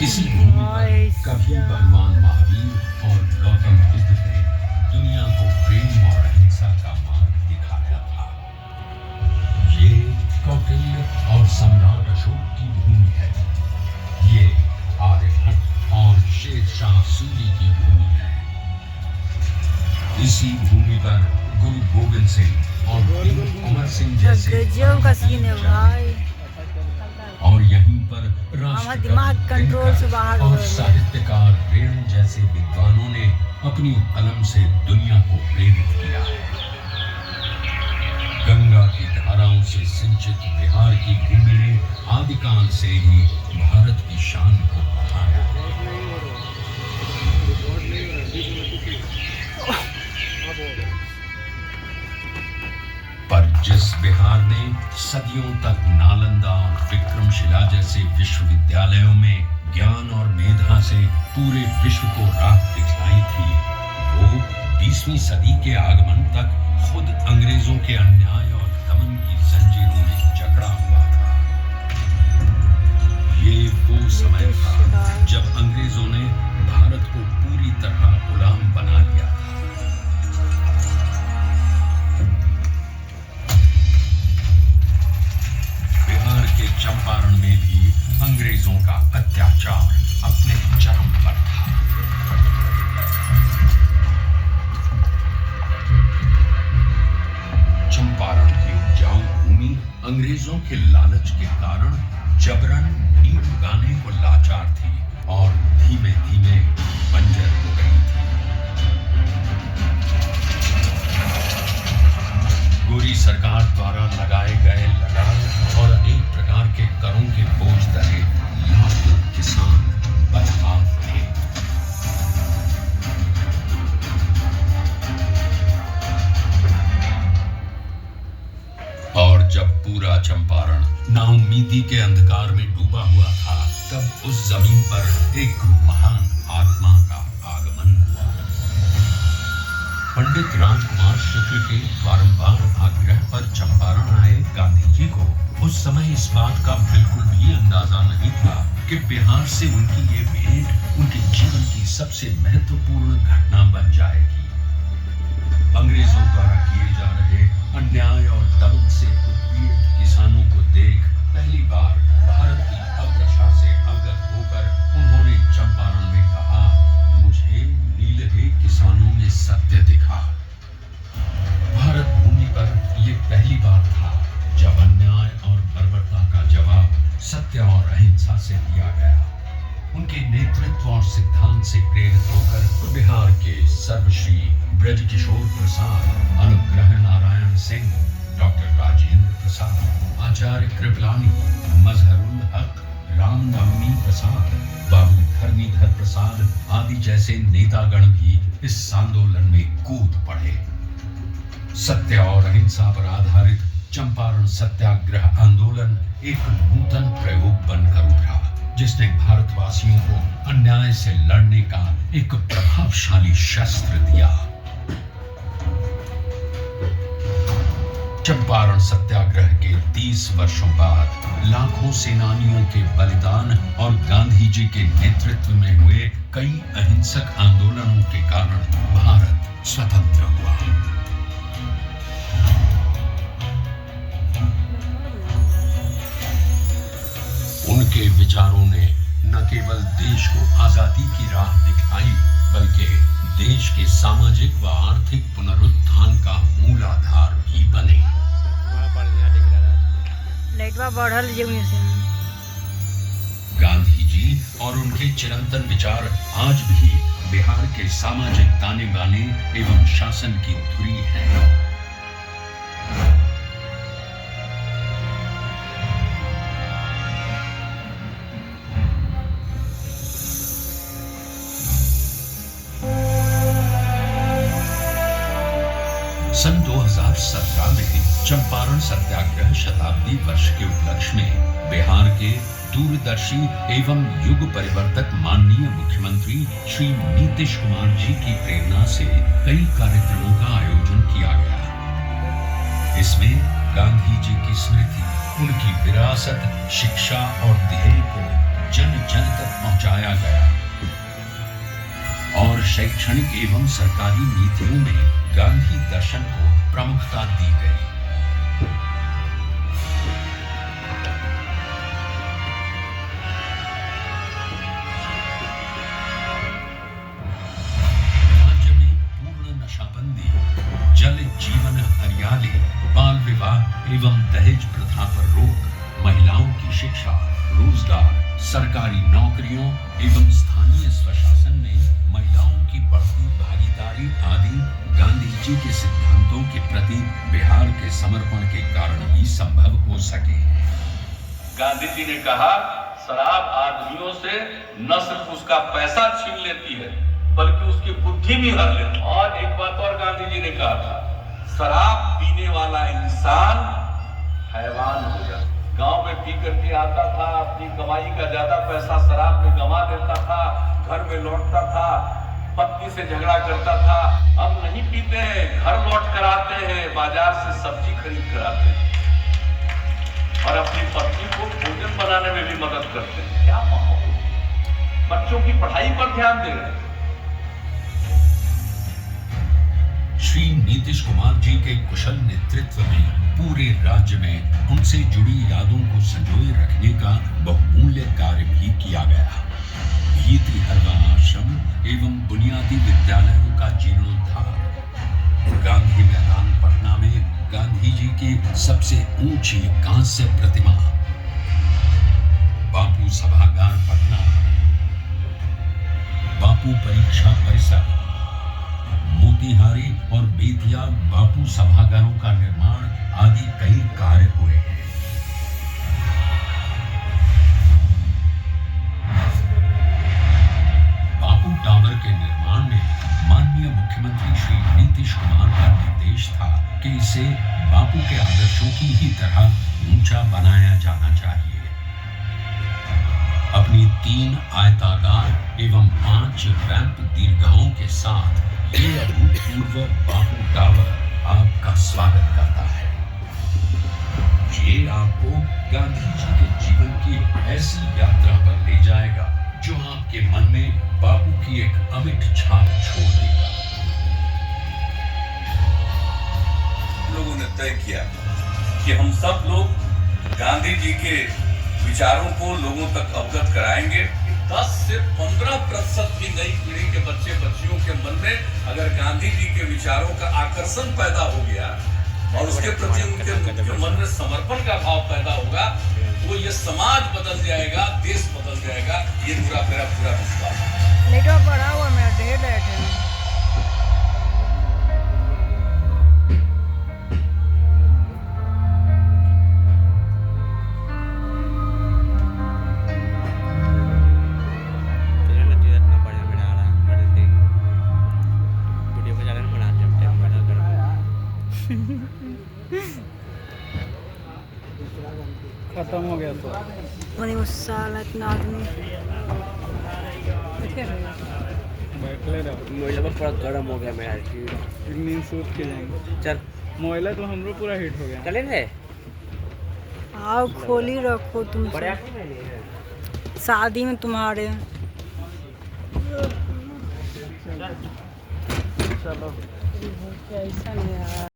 इसी भूमि पर कभी भगवान महावीर और गौतम बुद्ध ने दुनिया को प्रेम और अहिंसा का मार्ग दिखाया था। ये कौटिल्य और सम्राट अशोक की भूमि है। ये आर्यभट्ट और शेरशाह सूरी की भूमि है। इसी भूमि पर गुरु गोविंद सिंह और वीर अमर सिंह जैसे और यहीं पर दिमाग कंट्रोल से बाहर और साहित्यकार रेणु जैसे विद्वानों ने अपनी कलम से दुनिया को प्रेरित किया है। गंगा की धाराओं से सिंचित बिहार की भूमि ने आदिकाल से ही भारत की शान को बढ़ाया। पर जिस बिहार ने सदियों तक नालंदा और विक्रमशिला जैसे विश्वविद्यालयों में ज्ञान और मेधा से पूरे विश्व को राह दिखलाई थी, वो 20वीं सदी के आगमन तक खुद अंग्रेजों के अन्याय और दमन की जंजीरों में जकड़ा हुआ था। ये वो समय था जब अंग्रेजों ने भारत को पूरी तरह गुलाम बना लिया था। बिहार के चंपारण में भी अंग्रेजों का अत्याचार अपने चरम पर था। चंपारण की उपजाऊ भूमि अंग्रेजों के लालच के कारण जबरन नींद उगाने को लाचार थी और धीमे धीमे बंजर हो गई थी। गोरी सरकार द्वारा लगाए गए लगान और अनेक प्रकार के करों के बोझ तले लाखों किसान बदहाल थे। और जब पूरा चंपारण नाउम्मीदी के अंधकार में डूबा हुआ था, तब उस जमीन पर एक महान आत्मा का आगमन हुआ। पंडित राजकुमार शुक्ल के बारंबार आग्रह पर चंपारण आए गांधी जी को उस समय इस बात का बिल्कुल भी अंदाजा नहीं था कि बिहार से उनकी ये भेंट उनके जीवन की सबसे महत्वपूर्ण घटना बन जाएगी। अंग्रेजों द्वारा किए जा रहे अन्याय और दमन से उत्पीड़ित किसानों को देख पहली बार भारत की अवदशा से अवगत होकर उन्होंने चंपारण में कहा, मुझे नीलहे किसानों में सत्य दिखा। भारत भूमि पर यह पहली बार था जब अन्याय और बर्बरता का जवाब सत्य और अहिंसा से दिया गया। उनके नेतृत्व और सिद्धांत से प्रेरित होकर बिहार के सर्वश्री ब्रजकिशोर प्रसाद, अनुग्रह नारायण सिंह, डॉक्टर राजेंद्र प्रसाद, आचार्य कृपलानी, मजहरुल हक, रामनवमी प्रसाद, बाबू धर्मीधर प्रसाद आदि जैसे नेतागण भी इस आंदोलन में कूद पड़े। सत्य और अहिंसा पर आधारित चंपारण सत्याग्रह आंदोलन एक नूतन प्रयोग बनकर उभरा, जिसने भारतवासियों को अन्याय से लड़ने का एक प्रभावशाली शस्त्र दिया। चंपारण सत्याग्रह के 30 वर्षों बाद लाखों सेनानियों के बलिदान और गांधी जी के नेतृत्व में हुए कई अहिंसक आंदोलनों के कारण भारत स्वतंत्र हुआ। उनके विचारों ने न केवल देश को आजादी की राह दिखाई, बल्कि देश के सामाजिक व आर्थिक पुनरुत्थान का मूलाधार भी बने। गांधी जी और उनके चिरंतन विचार आज भी बिहार के सामाजिक ताने बाने एवं शासन की धुरी है। सन 2017 में चंपारण सत्याग्रह शताब्दी वर्ष के उपलक्ष्य में बिहार के दूरदर्शी एवं युग परिवर्तक माननीय मुख्यमंत्री श्री नीतीश कुमार जी की प्रेरणा से कई कार्यक्रमों का आयोजन किया गया। इसमें गांधी जी की स्मृति, उनकी विरासत, शिक्षा और ध्येय को जन जन तक पहुंचाया गया और शैक्षणिक एवं सरकारी नीतियों में गांधी दर्शन को प्रमुखता दी गई। राज्य में पूर्ण नशाबंदी, जल जीवन हरियाली, बाल विवाह एवं दहेज प्रथा पर रोक, महिलाओं की शिक्षा, रोजगार, सरकारी नौकरियों एवं स्थानीय स्वशासन में महिलाओं की बढ़ती भागीदारी आदि गांधी जी के सिद्धांतों के प्रति बिहार के समर्पण के कारण ही संभव हो सके। गांधी जी ने कहा, शराब आदमियों से न सिर्फ उसका पैसा छीन लेती है बल्कि उसकी बुद्धि भी हर लेती है। और एक बात और गांधी जी ने कहा था, शराब पीने वाला इंसान हैवान हो जाता। गांव में पी करके आता था, अपनी कमाई का ज्यादा पैसा शराब में गंवा देता था, घर में लौटता था, पत्नी से झगड़ा करता था। अब नहीं पीते हैं, घर लौट कर आते हैं, बाजार से सब्जी खरीद कर आते हैं और अपनी पत्नी को भोजन बनाने में भी मदद करते हैं। क्या माहौल, बच्चों की पढ़ाई पर ध्यान दे रहे हैं। श्री नीतीश कुमार जी के कुशल नेतृत्व में पूरे राज्य में उनसे जुड़ी यादों को संजोए रखने का बहुमूल्य कार्य भी किया गया। भीतरी हरवा आश्रम एवं बुनियादी विद्यालयों का जीर्णोद्धार, गांधी मैदान पटना में गांधी जी की सबसे ऊंची कांस्य प्रतिमा, बापू सभागार पटना, बापू परीक्षा परिसर, मोतिहारी और बेतिया बापू सभागारों का निर्माण आदि कई कार्य हुए हैं। बापू टावर के निर्माण में माननीय मुख्यमंत्री श्री नीतीश कुमार का निर्देश था कि इसे बापू के आदर्शों की ही तरह ऊंचा बनाया जाना चाहिए। अपनी 3 आयताकार एवं 5 रैंप दीर्घाओं के साथ ये अभूतपूर्व बापू टावर आपका स्वागत करता है। ये आपको गांधी जी के जीवन की ऐसी यात्रा पर ले जाएगा जो आपके मन में बापू की एक अमिट छाप छोड़ देगा। लोगों ने तय किया कि हम सब लोग गांधी जी के विचारों को लोगों तक अवगत कराएंगे। 10 से 15% की नई पीढ़ी के बच्चे बच्चियों के मन में अगर गांधी जी के विचारों का आकर्षण पैदा हो गया और उसके प्रति उनके मन में समर्पण का भाव पैदा होगा, वो ये समाज बदल जाएगा, देश बदल जाएगा। ये मेरा पूरा विश्वास है। नेटवर्क बढ़ा हुआ, मेरा ढेर लाइट है। खत्म हो गया तो मैंने उस साल इतना आदमी बैठ ले रहा मोबाइल पर पूरा गर्म हो गया मेरा। नींद सूट के जाएंगे। चल मोबाइल तो हमरो पूरा हिट हो गया। चले रे, आओ खोली रखो तुम शादी में तुम्हारे। चलो ऐसा नहीं यार।